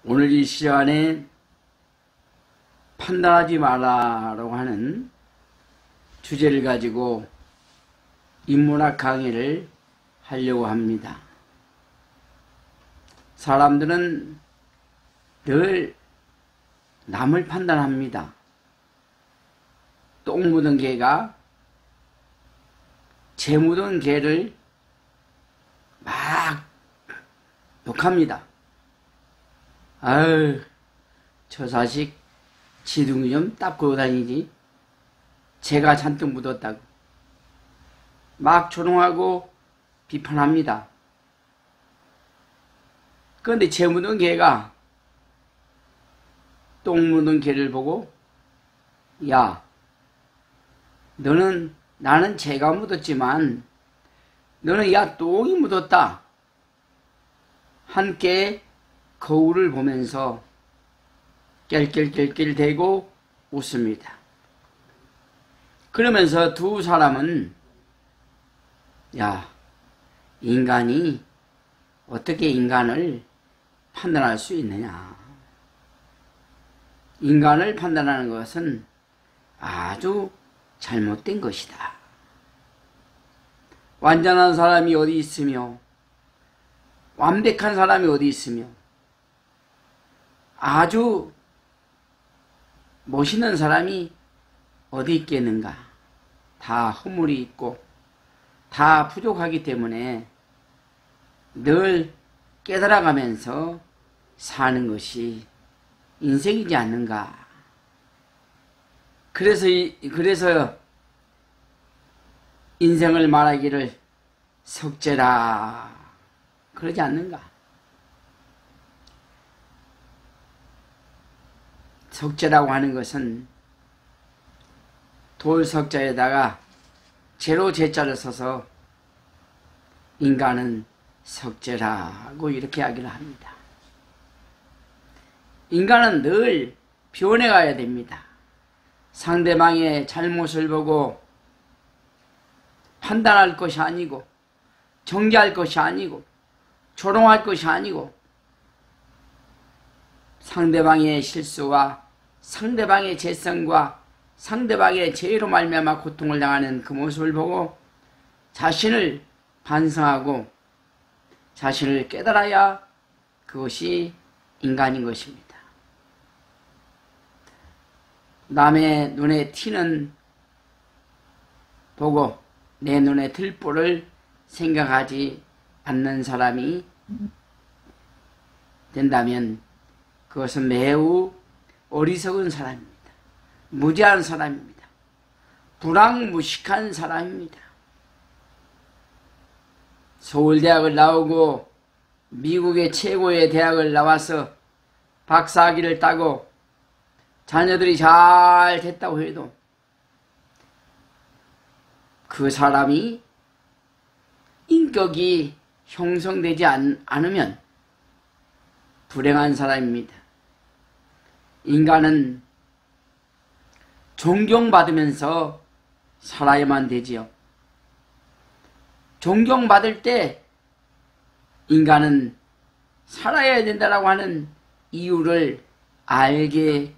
오늘 이 시간에 판단하지 마라라고 하는 주제를 가지고 인문학 강의를 하려고 합니다. 사람들은 늘 남을 판단합니다. 똥 묻은 개가 재 묻은 개를 막 욕합니다. 아유, 저 자식 지둥이 좀 닦고 다니지. 재가 잔뜩 묻었다고. 막 조롱하고 비판합니다. 그런데 재 묻은 개가 똥 묻은 개를 보고, 야, 나는 재가 묻었지만 너는 야 똥이 묻었다. 함께 거울을 보면서 깰깰깰깰 대고 웃습니다. 그러면서 두 사람은 야, 인간이 어떻게 인간을 판단할 수 있느냐. 인간을 판단하는 것은 아주 잘못된 것이다. 완전한 사람이 어디 있으며 완벽한 사람이 어디 있으며 아주 멋있는 사람이 어디 있겠는가. 다 허물이 있고 다 부족하기 때문에 늘 깨달아가면서 사는 것이 인생이지 않는가. 그래서 인생을 말하기를 석재라 그러지 않는가. 석재라고 하는 것은 돌석자에다가 재로 재자를 써서 인간은 석재라고 이렇게 이야기를 합니다. 인간은 늘 변해가야 됩니다. 상대방의 잘못을 보고 판단할 것이 아니고 정죄할 것이 아니고 조롱할 것이 아니고 상대방의 실수와 상대방의 죄성과 상대방의 죄로 말미암아 고통을 당하는 그 모습을 보고 자신을 반성하고 자신을 깨달아야 그것이 인간인 것입니다. 남의 눈에 튀는 보고 내 눈에 들보를 생각하지 않는 사람이 된다면 그것은 매우 어리석은 사람입니다. 무지한 사람입니다. 불황무식한 사람입니다. 서울대학을 나오고 미국의 최고의 대학을 나와서 박사학위를 따고 자녀들이 잘 됐다고 해도 그 사람이 인격이 형성되지 않으면 불행한 사람입니다. 인간은 존경받으면서 살아야만 되지요. 존경받을 때 인간은 살아야 된다라고 하는 이유를 알게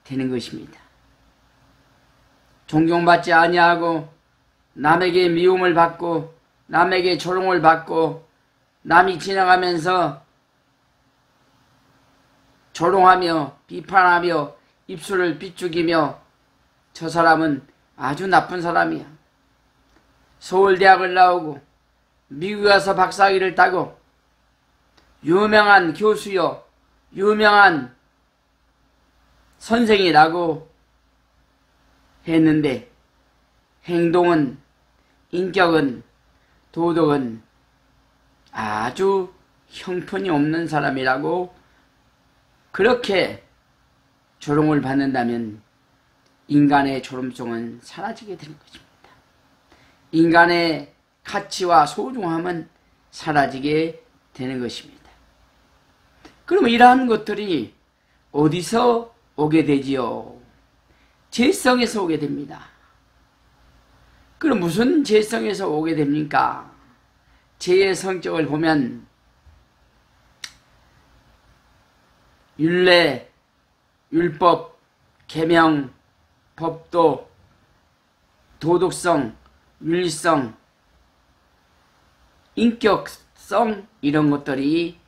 되는 것입니다. 존경받지 아니하고 남에게 미움을 받고 남에게 조롱을 받고 남이 지나가면서 조롱하며 비판하며 입술을 비죽이며 저 사람은 아주 나쁜 사람이야. 서울대학을 나오고 미국에 가서 박사학위를 따고 유명한 교수요 유명한 선생이라고 했는데 행동은 인격은 도덕은 아주 형편이 없는 사람이라고 그렇게 조롱을 받는다면 인간의 조롱성은 사라지게 되는 것입니다. 인간의 가치와 소중함은 사라지게 되는 것입니다. 그러면 이러한 것들이 어디서 오게 되지요? 죄성에서 오게 됩니다. 그럼 무슨 죄성에서 오게 됩니까? 죄의 성격을 보면 율례, 율법, 계명, 법도, 도덕성, 윤리성, 인격성 이런 것들이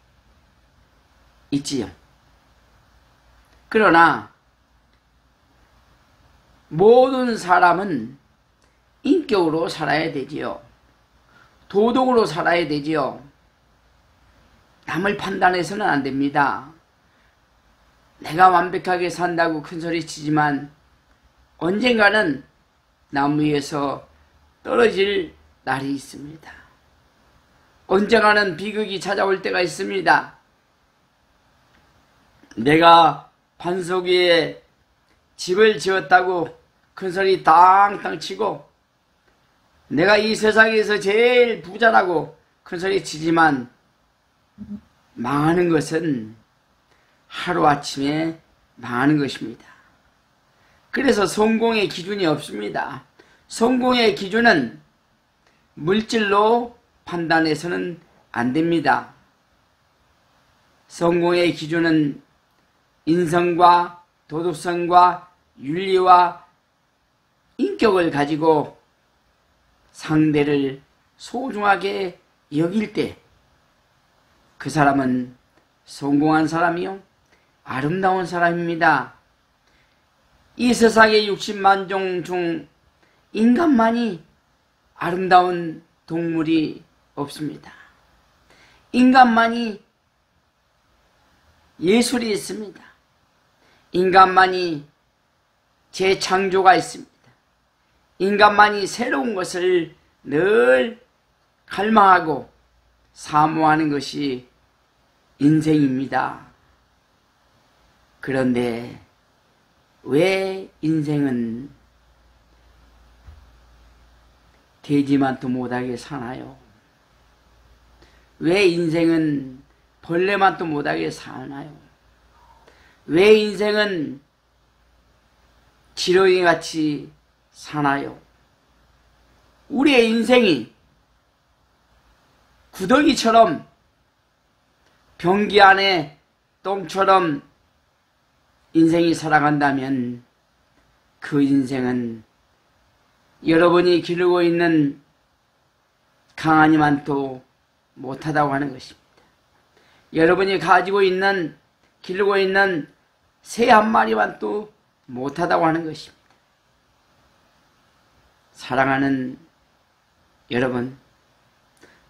있지요. 그러나 모든 사람은 인격으로 살아야 되지요. 도덕으로 살아야 되지요. 남을 판단해서는 안 됩니다. 내가 완벽하게 산다고 큰소리 치지만 언젠가는 남 위에서 떨어질 날이 있습니다. 언젠가는 비극이 찾아올 때가 있습니다. 내가 반석 위에 집을 지었다고 큰소리 땅땅 치고 내가 이 세상에서 제일 부자라고 큰소리 치지만 망하는 것은 하루아침에 망하는 것입니다. 그래서 성공의 기준이 없습니다. 성공의 기준은 물질로 판단해서는 안 됩니다. 성공의 기준은 인성과 도덕성과 윤리와 인격을 가지고 상대를 소중하게 여길 때 그 사람은 성공한 사람이요 아름다운 사람입니다. 이 세상의 60만 종 중 인간만이 아름다운 동물이 없습니다. 인간만이 예술이 있습니다. 인간만이 재창조가 있습니다. 인간만이 새로운 것을 늘 갈망하고 사모하는 것이 인생입니다. 그런데 왜 인생은 돼지만도 못하게 사나요? 왜 인생은 벌레만도 못하게 사나요? 왜 인생은 지렁이같이 사나요? 우리의 인생이 구더기처럼 변기 안에 똥처럼 인생이 살아간다면 그 인생은 여러분이 기르고 있는 강아지만도 못하다고 하는 것입니다. 여러분이 가지고 있는 기르고 있는 새 한 마리만도 못하다고 하는 것입니다. 사랑하는 여러분,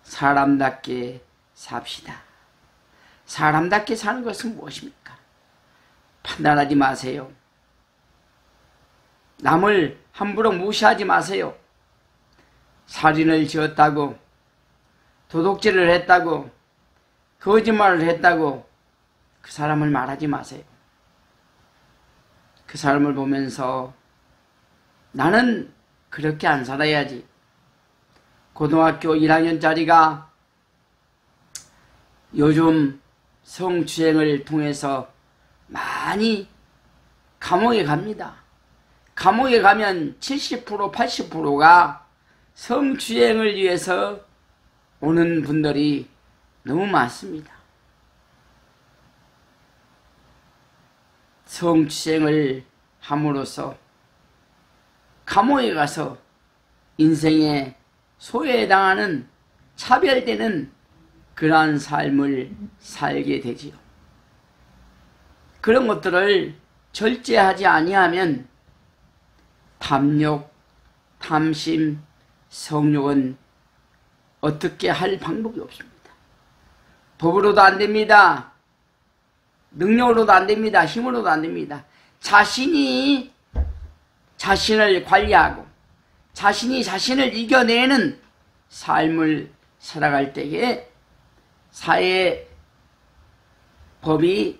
사람답게 삽시다. 사람답게 사는 것은 무엇입니까? 판단하지 마세요. 남을 함부로 무시하지 마세요. 살인을 지었다고, 도둑질을 했다고, 거짓말을 했다고 그 사람을 말하지 마세요. 그 사람을 보면서 나는 그렇게 안 살아야지. 고등학교 1학년짜리가 요즘 성추행을 통해서 많이 감옥에 갑니다. 감옥에 가면 70% 80%가 성추행을 위해서 오는 분들이 너무 많습니다. 성추행을 함으로써 감옥에 가서 인생에 소외당하는 차별되는 그러한 삶을 살게 되지요. 그런 것들을 절제하지 아니하면 탐욕, 탐심, 성욕은 어떻게 할 방법이 없습니다. 법으로도 안 됩니다. 능력으로도 안 됩니다. 힘으로도 안 됩니다. 자신이 자신을 관리하고 자신이 자신을 이겨내는 삶을 살아갈 때에 사회 법이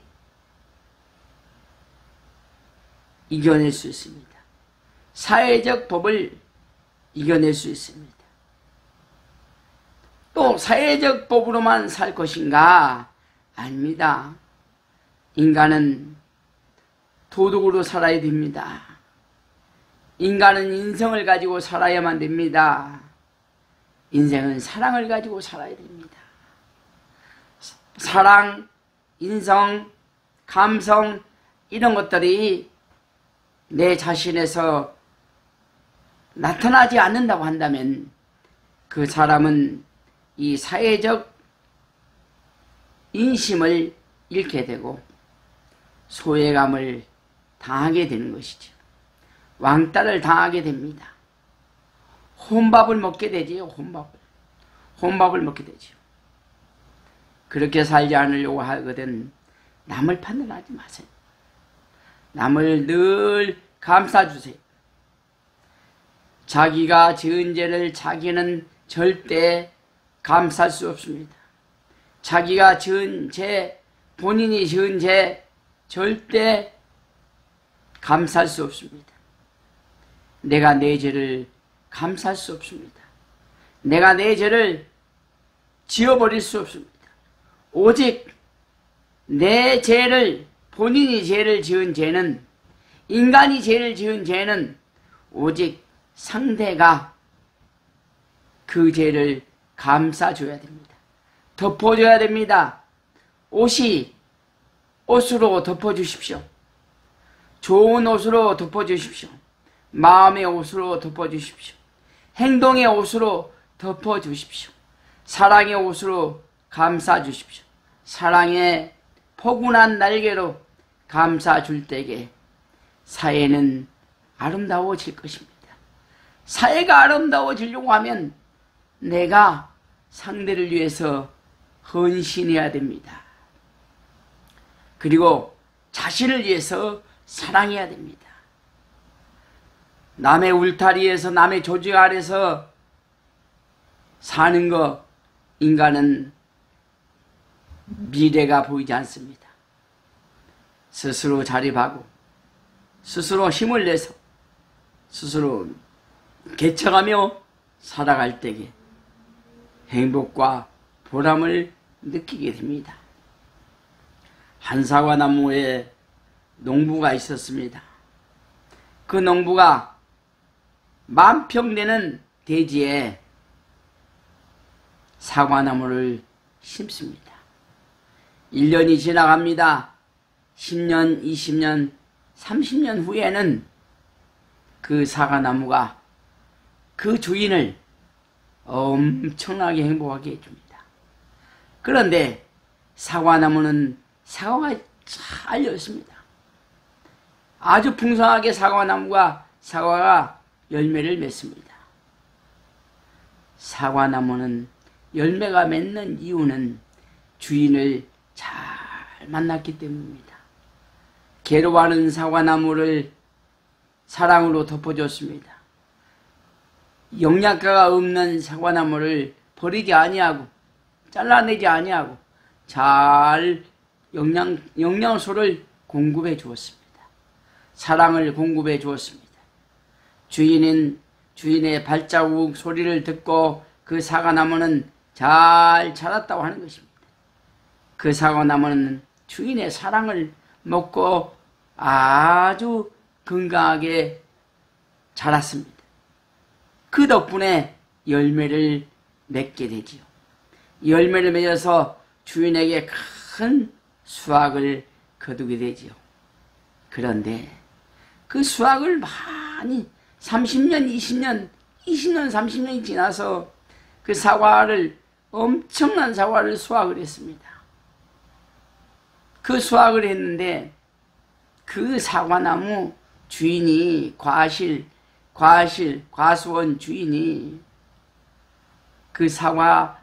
이겨낼 수 있습니다. 사회적 법을 이겨낼 수 있습니다. 또 사회적 법으로만 살 것인가? 아닙니다. 인간은 도덕으로 살아야 됩니다. 인간은 인성을 가지고 살아야만 됩니다. 인생은 사랑을 가지고 살아야 됩니다. 사랑, 인성 감성 이런 것들이 내 자신에서 나타나지 않는다고 한다면 그 사람은 이 사회적 인심을 잃게 되고 소외감을 당하게 되는 것이죠. 왕따를 당하게 됩니다. 혼밥을 먹게 되지요. 혼밥을 먹게 되지요. 그렇게 살지 않으려고 하거든 남을 판단하지 마세요. 남을 늘 감싸주세요. 자기가 지은 죄를 자기는 절대 감쌀 수 없습니다. 자기가 지은 죄, 본인이 지은 죄 절대 감쌀 수 없습니다. 내가 내 죄를 감쌀 수 없습니다. 내가 내 죄를 지워버릴 수 없습니다. 오직 내 죄를, 본인이 죄를 지은 죄는, 인간이 죄를 지은 죄는 오직 상대가 그 죄를 감싸줘야 됩니다. 덮어줘야 됩니다. 옷으로 덮어주십시오. 좋은 옷으로 덮어주십시오. 마음의 옷으로 덮어주십시오. 행동의 옷으로 덮어주십시오. 사랑의 옷으로 감싸주십시오. 사랑의 포근한 날개로 감싸줄 때에 사회는 아름다워질 것입니다. 사회가 아름다워지려고 하면 내가 상대를 위해서 헌신해야 됩니다. 그리고 자신을 위해서 사랑해야 됩니다. 남의 울타리에서 남의 조직 아래서 사는 거 인간은 미래가 보이지 않습니다. 스스로 자립하고 스스로 힘을 내서 스스로 개척하며 살아갈 때에 행복과 보람을 느끼게 됩니다. 한사과나무에 농부가 있었습니다. 그 농부가 만평 되는 대지에 사과나무를 심습니다. 1년이 지나갑니다. 10년, 20년, 30년 후에는 그 사과나무가 그 주인을 엄청나게 행복하게 해줍니다. 그런데 사과나무는 사과가 잘 열습니다. 아주 풍성하게 사과가 열매를 맺습니다. 사과나무는 열매가 맺는 이유는 주인을 잘 만났기 때문입니다. 괴로워하는 사과나무를 사랑으로 덮어줬습니다. 영양가가 없는 사과나무를 버리지 아니하고 잘라내지 아니하고 잘 영양소를 공급해 주었습니다. 사랑을 공급해 주었습니다. 주인의 발자국 소리를 듣고 그 사과나무는 잘 자랐다고 하는 것입니다. 그 사과나무는 주인의 사랑을 먹고 아주 건강하게 자랐습니다. 그 덕분에 열매를 맺게 되지요. 열매를 맺어서 주인에게 큰 수확을 거두게 되지요. 그런데 그 수확을 많이 30년, 20년, 30년이 지나서 그 엄청난 사과를 수확을 했습니다. 그 수확을 했는데 그 사과나무 주인이 과수원 주인이 그 사과를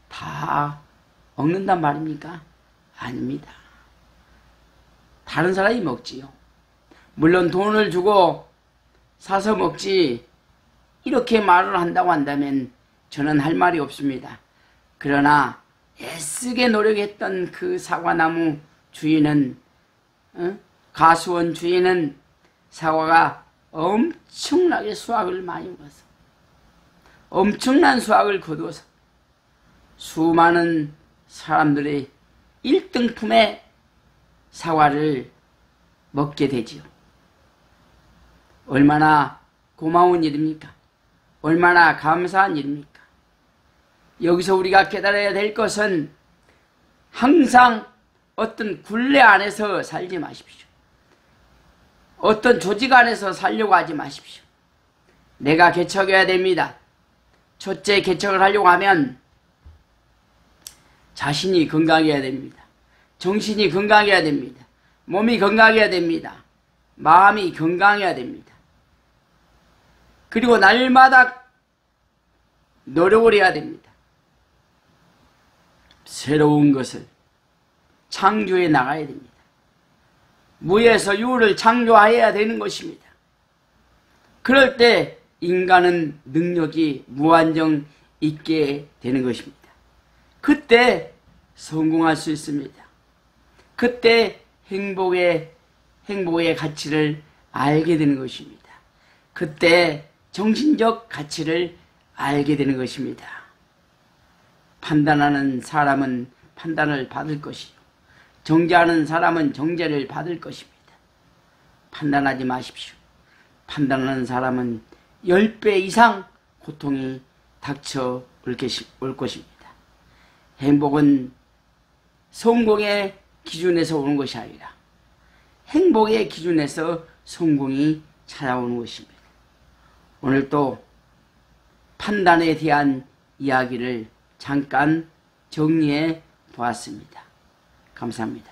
다 먹는단 말입니까? 아닙니다. 다른 사람이 먹지요. 물론 돈을 주고 사서 먹지, 이렇게 말을 한다고 한다면 저는 할 말이 없습니다. 그러나 애쓰게 노력했던 그 사과나무 주인은, 가수원 주인은 사과가 엄청나게 수확을 많이 먹어서 엄청난 수확을 거두어서 수많은 사람들의 1등품의 사과를 먹게 되지요. 얼마나 고마운 일입니까? 얼마나 감사한 일입니까? 여기서 우리가 깨달아야 될 것은 항상 어떤 굴레 안에서 살지 마십시오. 어떤 조직 안에서 살려고 하지 마십시오. 내가 개척해야 됩니다. 첫째, 개척을 하려고 하면 자신이 건강해야 됩니다. 정신이 건강해야 됩니다. 몸이 건강해야 됩니다. 마음이 건강해야 됩니다. 그리고 날마다 노력을 해야 됩니다. 새로운 것을 창조해 나가야 됩니다. 무에서 유를 창조해야 되는 것입니다. 그럴 때 인간은 능력이 무한정 있게 되는 것입니다. 그때 성공할 수 있습니다. 그때 행복의 가치를 알게 되는 것입니다. 그때 정신적 가치를 알게 되는 것입니다. 판단하는 사람은 판단을 받을 것이요, 정죄하는 사람은 정죄를 받을 것입니다. 판단하지 마십시오. 판단하는 사람은 10배 이상 고통이 닥쳐 올 것입니다. 행복은 성공의 기준에서 오는 것이 아니라 행복의 기준에서 성공이 찾아오는 것입니다. 오늘 또 판단에 대한 이야기를 잠깐 정리해 보았습니다. 감사합니다.